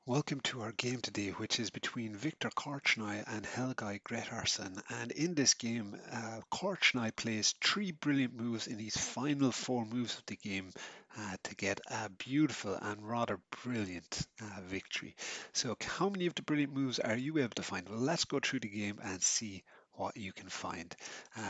Welcome to our game today, which is between Victor Korchnoi and Helgi Gretarsson. And in this game, Korchnoi plays three brilliant moves in his final four moves of the game to get a beautiful and rather brilliant victory. So, how many of the brilliant moves are you able to find? Well, let's go through the game and see what you can find.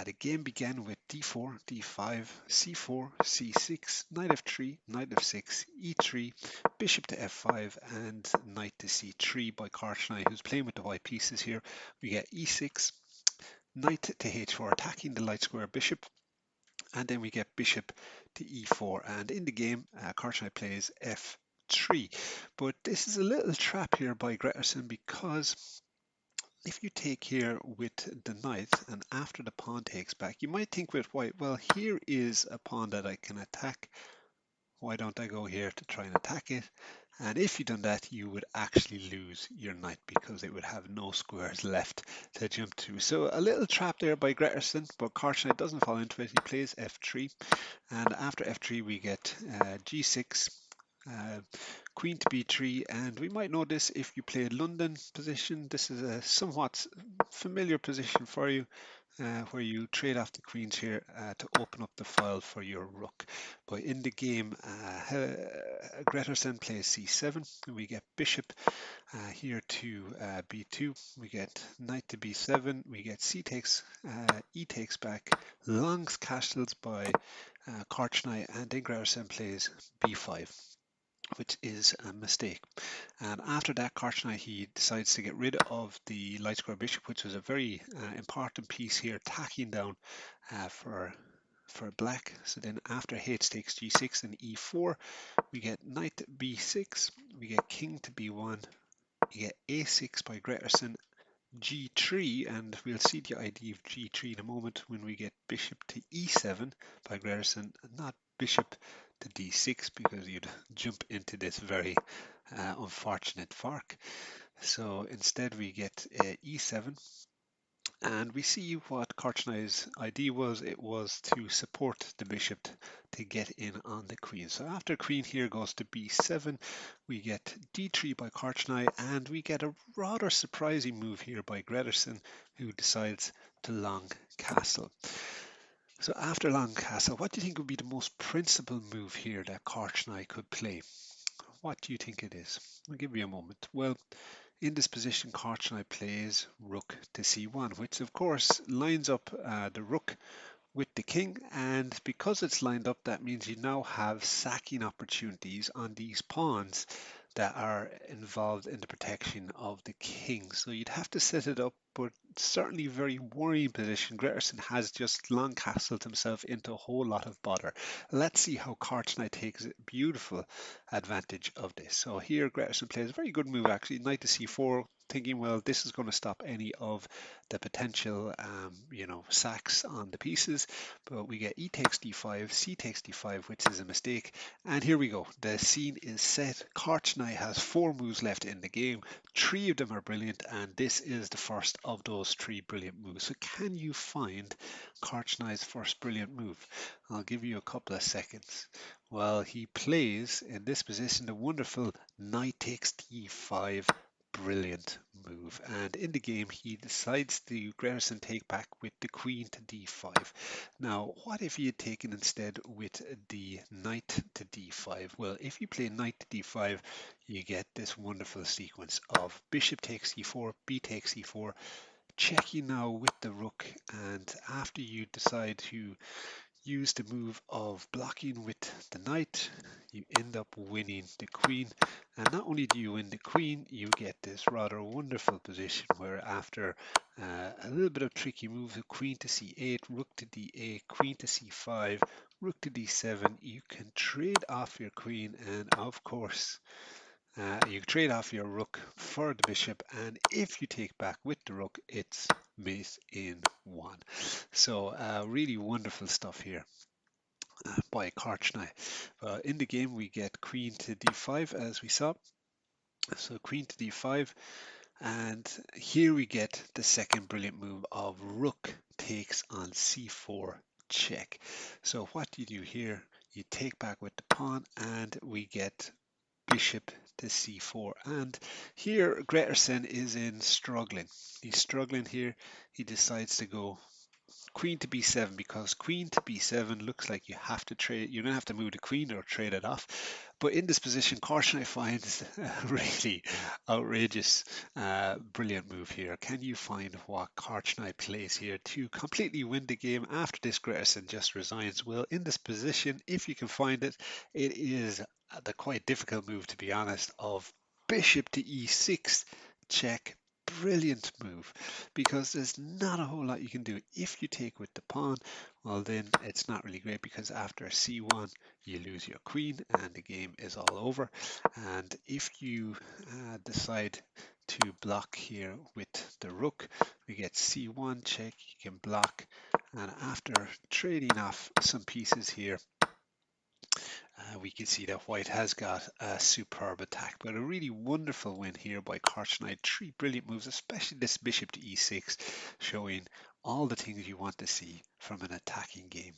The game began with d4, d5, c4, c6, knight f3, knight f6, e3, bishop to f5 and knight to c3 by Korchnoi, who's playing with the white pieces here. We get e6, knight to h4, attacking the light square bishop, and then we get bishop to e4. And in the game, Korchnoi plays f3. But this is a little trap here by Gretarsson because if you take here with the knight and after the pawn takes back, you might think with white, well, here is a pawn that I can attack. Why don't I go here to try and attack it? And if you done that, you would actually lose your knight because it would have no squares left to jump to. So a little trap there by Gretarsson, but Korchnoi doesn't fall into it. He plays f3, and after f3 we get g6, uh, queen to b3, and we might know this if you played London position. This is a somewhat familiar position for you, where you trade off the queens here to open up the file for your rook. But in the game, Gretarsson plays c7, and we get bishop here to b2. We get knight to b7. We get c takes, e takes back, longs castles by Korchnoi, and then Gretarsson plays b5, which is a mistake. And after that, Korchnoi, he decides to get rid of the light square bishop, which was a very important piece here, tacking down for black. So then after h takes g6 and e4, we get knight to b6, we get king to b1, you get a6 by Gretarsson, g3, and we'll see the idea of g3 in a moment when we get bishop to e7 by Gretarsson, not bishop to d6 because you'd jump into this very unfortunate fork. So instead we get e7, and we see what Korchnoi's idea was. It was to support the bishop to get in on the queen. So after queen here goes to b7, we get d3 by Korchnoi, and we get a rather surprising move here by Gretarsson, who decides to long castle. So after long castle, what do you think would be the most principled move here that Korchnoi could play? What do you think it is? I'll give you a moment. Well, in this position, Korchnoi plays rook to c1, which of course lines up the rook with the king, and because it's lined up, that means you now have sacking opportunities on these pawns that are involved in the protection of the king. So you'd have to set it up, but certainly very worrying position. Gretarsson has just long castled himself into a whole lot of bother. Let's see how Korchnoi takes beautiful advantage of this. So here Gretarsson plays a very good move actually, knight to c4, thinking, well, this is going to stop any of the potential, sacks on the pieces. But we get e takes d5, c takes d5, which is a mistake. And here we go. The scene is set. Korchnoi has four moves left in the game. Three of them are brilliant, and this is the first of those three brilliant moves. So can you find Korchnoi's first brilliant move? I'll give you a couple of seconds. Well, he plays in this position the wonderful knight takes d5, brilliant move. And in the game, he decides to Gretarsson take back with the queen to d5. Now, what if he had taken instead with the knight to d5? Well, if you play knight to d5, you get this wonderful sequence of bishop takes e4, b takes e4, checking now with the rook, and after you decide to use the move of blocking with the knight, you end up winning the queen. And not only do you win the queen, you get this rather wonderful position where after a little bit of tricky moves, queen to c8, rook to d8, queen to c5, rook to d7, you can trade off your queen, and of course you trade off your rook for the bishop, and if you take back with the rook, it's mate in one. So really wonderful stuff here by Korchnoi. In the game, we get queen to d5 as we saw. So queen to d5, and here we get the second brilliant move of rook takes on c4 check. So what do you do here? You take back with the pawn, and we get bishop to c4. And here Gretarsson is in struggling. He's struggling here. He decides to go queen to b7 because queen to b7 looks like you have to trade. You're going to have to move the queen or trade it off. But in this position, Korchnoi finds a really outrageous, brilliant move here. Can you find what Korchnoi plays here to completely win the game after this Gretarsson just resigns? Well, in this position, if you can find it, it is the quite difficult move, to be honest, of bishop to e6 check. Brilliant move, because there's not a whole lot you can do. If you take with the pawn, well, then it's not really great, because after c1 you lose your queen and the game is all over. And if you decide to block here with the rook, we get c1 check, you can block, and after trading off some pieces here, we can see that white has got a superb attack, but a really wonderful win here by Korchnoi. Three brilliant moves, especially this bishop to e6, showing all the things you want to see from an attacking game.